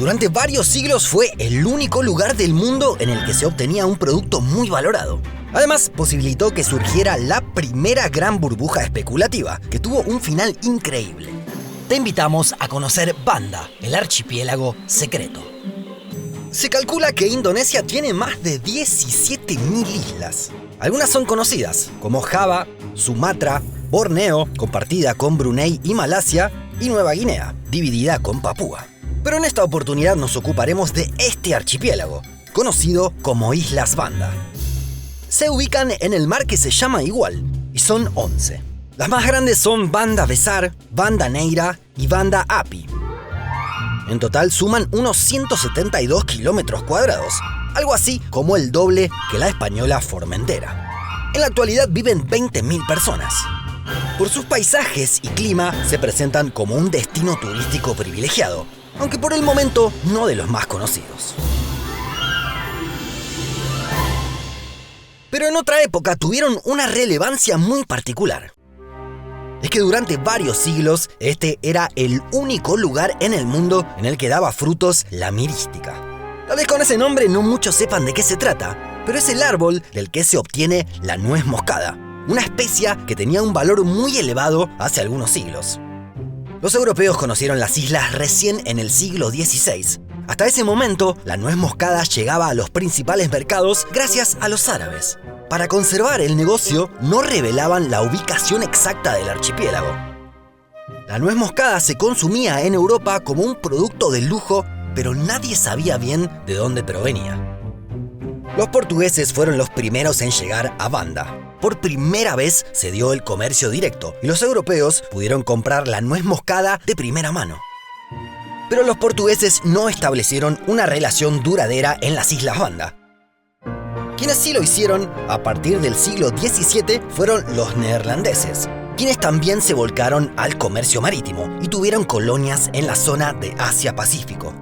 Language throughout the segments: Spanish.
Durante varios siglos fue el único lugar del mundo en el que se obtenía un producto muy valorado. Además, posibilitó que surgiera la primera gran burbuja especulativa, que tuvo un final increíble. Te invitamos a conocer Banda, el archipiélago secreto. Se calcula que Indonesia tiene más de 17.000 islas. Algunas son conocidas, como Java, Sumatra, Borneo, compartida con Brunei y Malasia, y Nueva Guinea, dividida con Papúa. Pero en esta oportunidad nos ocuparemos de este archipiélago, conocido como Islas Banda. Se ubican en el mar que se llama igual, y son 11. Las más grandes son Banda Besar, Banda Neira y Banda Api. En total suman unos 172 kilómetros cuadrados, algo así como el doble que la española Formentera. En la actualidad viven 20.000 personas. Por sus paisajes y clima se presentan como un destino turístico privilegiado, aunque por el momento no de los más conocidos. Pero en otra época tuvieron una relevancia muy particular. Es que durante varios siglos este era el único lugar en el mundo en el que daba frutos la mirística. Tal vez con ese nombre no muchos sepan de qué se trata, pero es el árbol del que se obtiene la nuez moscada, una especia que tenía un valor muy elevado hace algunos siglos. Los europeos conocieron las islas recién en el siglo XVI. Hasta ese momento, la nuez moscada llegaba a los principales mercados gracias a los árabes. Para conservar el negocio, no revelaban la ubicación exacta del archipiélago. La nuez moscada se consumía en Europa como un producto de lujo, pero nadie sabía bien de dónde provenía. Los portugueses fueron los primeros en llegar a Banda. Por primera vez se dio el comercio directo y los europeos pudieron comprar la nuez moscada de primera mano. Pero los portugueses no establecieron una relación duradera en las Islas Banda. Quienes sí lo hicieron a partir del siglo XVII fueron los neerlandeses, quienes también se volcaron al comercio marítimo y tuvieron colonias en la zona de Asia-Pacífico.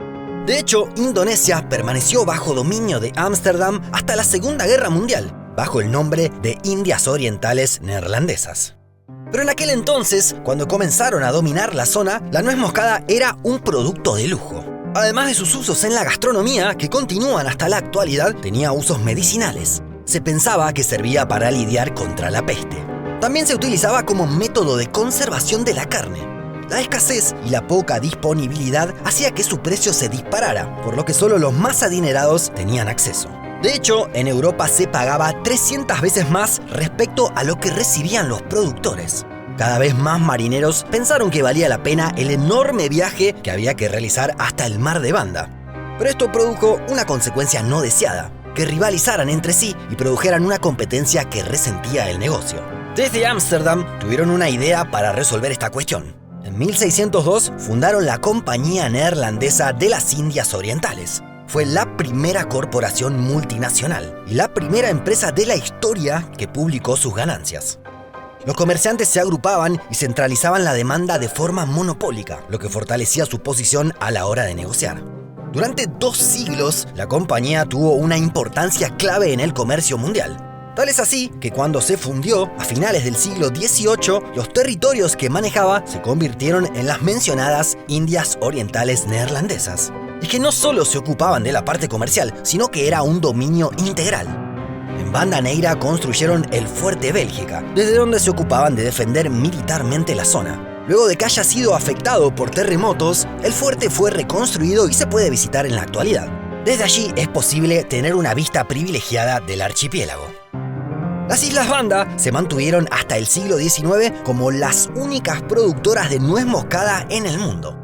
De hecho, Indonesia permaneció bajo dominio de Ámsterdam hasta la Segunda Guerra Mundial, bajo el nombre de Indias Orientales Neerlandesas. Pero en aquel entonces, cuando comenzaron a dominar la zona, la nuez moscada era un producto de lujo. Además de sus usos en la gastronomía, que continúan hasta la actualidad, tenía usos medicinales. Se pensaba que servía para lidiar contra la peste. También se utilizaba como método de conservación de la carne. La escasez y la poca disponibilidad hacía que su precio se disparara, por lo que solo los más adinerados tenían acceso. De hecho, en Europa se pagaba 300 veces más respecto a lo que recibían los productores. Cada vez más marineros pensaron que valía la pena el enorme viaje que había que realizar hasta el mar de Banda. Pero esto produjo una consecuencia no deseada, que rivalizaran entre sí y produjeran una competencia que resentía el negocio. Desde Ámsterdam tuvieron una idea para resolver esta cuestión. En 1602 fundaron la Compañía Neerlandesa de las Indias Orientales. Fue la primera corporación multinacional y la primera empresa de la historia que publicó sus ganancias. Los comerciantes se agrupaban y centralizaban la demanda de forma monopólica, lo que fortalecía su posición a la hora de negociar. Durante 2 siglos, la compañía tuvo una importancia clave en el comercio mundial. Tal es así que cuando se fundió, a finales del siglo XVIII, los territorios que manejaba se convirtieron en las mencionadas Indias Orientales Neerlandesas. Es que no solo se ocupaban de la parte comercial, sino que era un dominio integral. En Banda Neira construyeron el Fuerte Bélgica, desde donde se ocupaban de defender militarmente la zona. Luego de que haya sido afectado por terremotos, el fuerte fue reconstruido y se puede visitar en la actualidad. Desde allí es posible tener una vista privilegiada del archipiélago. Las Islas Banda se mantuvieron hasta el siglo XIX como las únicas productoras de nuez moscada en el mundo.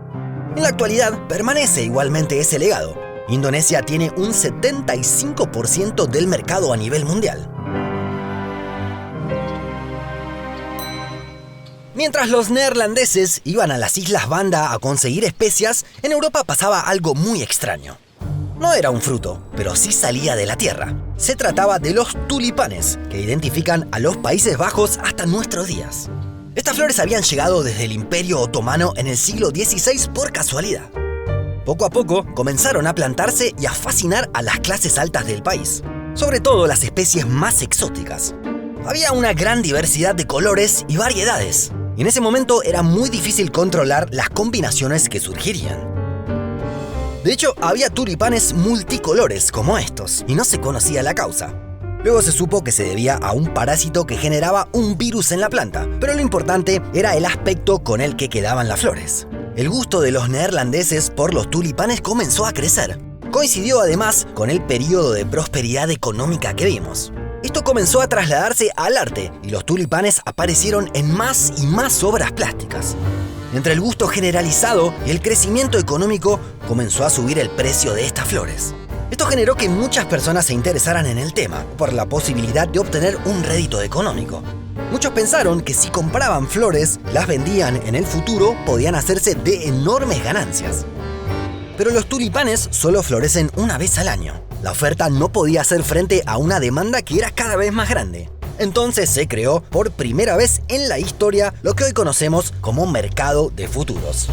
En la actualidad permanece igualmente ese legado. Indonesia tiene un 75% del mercado a nivel mundial. Mientras los neerlandeses iban a las Islas Banda a conseguir especias, en Europa pasaba algo muy extraño. No era un fruto, pero sí salía de la tierra. Se trataba de los tulipanes, que identifican a los Países Bajos hasta nuestros días. Estas flores habían llegado desde el Imperio Otomano en el siglo XVI por casualidad. Poco a poco comenzaron a plantarse y a fascinar a las clases altas del país, sobre todo las especies más exóticas. Había una gran diversidad de colores y variedades, y en ese momento era muy difícil controlar las combinaciones que surgirían. De hecho, había tulipanes multicolores como estos, y no se conocía la causa. Luego se supo que se debía a un parásito que generaba un virus en la planta, pero lo importante era el aspecto con el que quedaban las flores. El gusto de los neerlandeses por los tulipanes comenzó a crecer. Coincidió además con el periodo de prosperidad económica que vimos. Esto comenzó a trasladarse al arte y los tulipanes aparecieron en más y más obras plásticas. Entre el gusto generalizado y el crecimiento económico comenzó a subir el precio de estas flores. Esto generó que muchas personas se interesaran en el tema por la posibilidad de obtener un rédito económico. Muchos pensaron que si compraban flores, las vendían en el futuro, podían hacerse de enormes ganancias. Pero los tulipanes solo florecen una vez al año. La oferta no podía hacer frente a una demanda que era cada vez más grande. Entonces se creó por primera vez en la historia lo que hoy conocemos como mercado de futuros.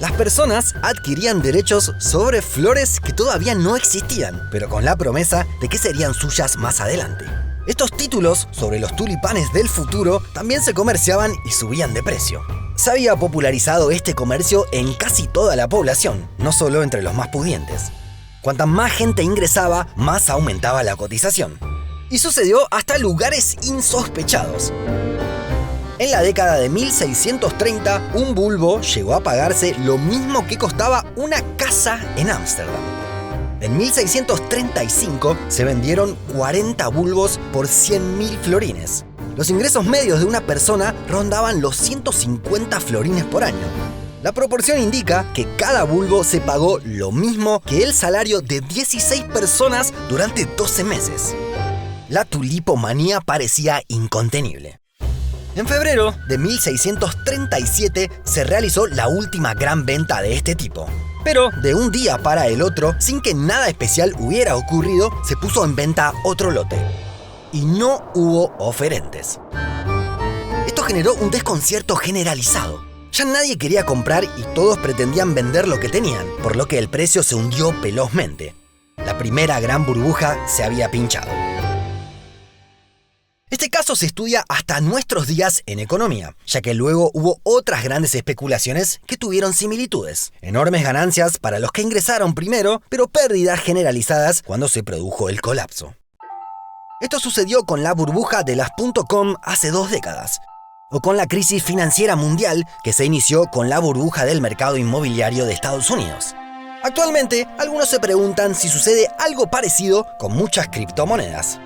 Las personas adquirían derechos sobre flores que todavía no existían, pero con la promesa de que serían suyas más adelante. Estos títulos sobre los tulipanes del futuro también se comerciaban y subían de precio. Se había popularizado este comercio en casi toda la población, no solo entre los más pudientes. Cuanta más gente ingresaba, más aumentaba la cotización. Y sucedió hasta lugares insospechados. En la década de 1630, un bulbo llegó a pagarse lo mismo que costaba una casa en Ámsterdam. En 1635 se vendieron 40 bulbos por 100.000 florines. Los ingresos medios de una persona rondaban los 150 florines por año. La proporción indica que cada bulbo se pagó lo mismo que el salario de 16 personas durante 12 meses. La tulipomanía parecía incontenible. En febrero de 1637 se realizó la última gran venta de este tipo. Pero de un día para el otro, sin que nada especial hubiera ocurrido, se puso en venta otro lote. Y no hubo oferentes. Esto generó un desconcierto generalizado. Ya nadie quería comprar y todos pretendían vender lo que tenían, por lo que el precio se hundió velozmente. La primera gran burbuja se había pinchado. Este caso se estudia hasta nuestros días en economía, ya que luego hubo otras grandes especulaciones que tuvieron similitudes. Enormes ganancias para los que ingresaron primero, pero pérdidas generalizadas cuando se produjo el colapso. Esto sucedió con la burbuja de las .com hace 2 décadas, o con la crisis financiera mundial que se inició con la burbuja del mercado inmobiliario de Estados Unidos. Actualmente, algunos se preguntan si sucede algo parecido con muchas criptomonedas.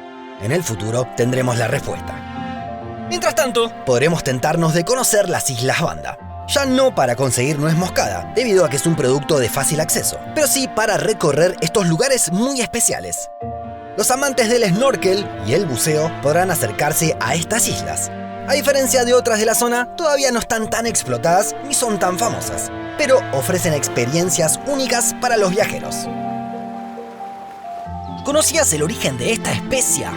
En el futuro tendremos la respuesta. Mientras tanto, podremos tentarnos de conocer las Islas Banda. Ya no para conseguir nuez moscada, debido a que es un producto de fácil acceso, pero sí para recorrer estos lugares muy especiales. Los amantes del snorkel y el buceo podrán acercarse a estas islas. A diferencia de otras de la zona, todavía no están tan explotadas ni son tan famosas, pero ofrecen experiencias únicas para los viajeros. ¿Conocías el origen de esta especia?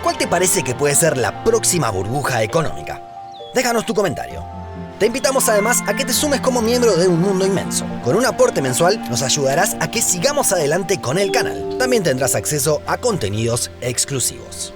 ¿Cuál te parece que puede ser la próxima burbuja económica? Déjanos tu comentario. Te invitamos además a que te sumes como miembro de Un Mundo Inmenso. Con un aporte mensual nos ayudarás a que sigamos adelante con el canal. También tendrás acceso a contenidos exclusivos.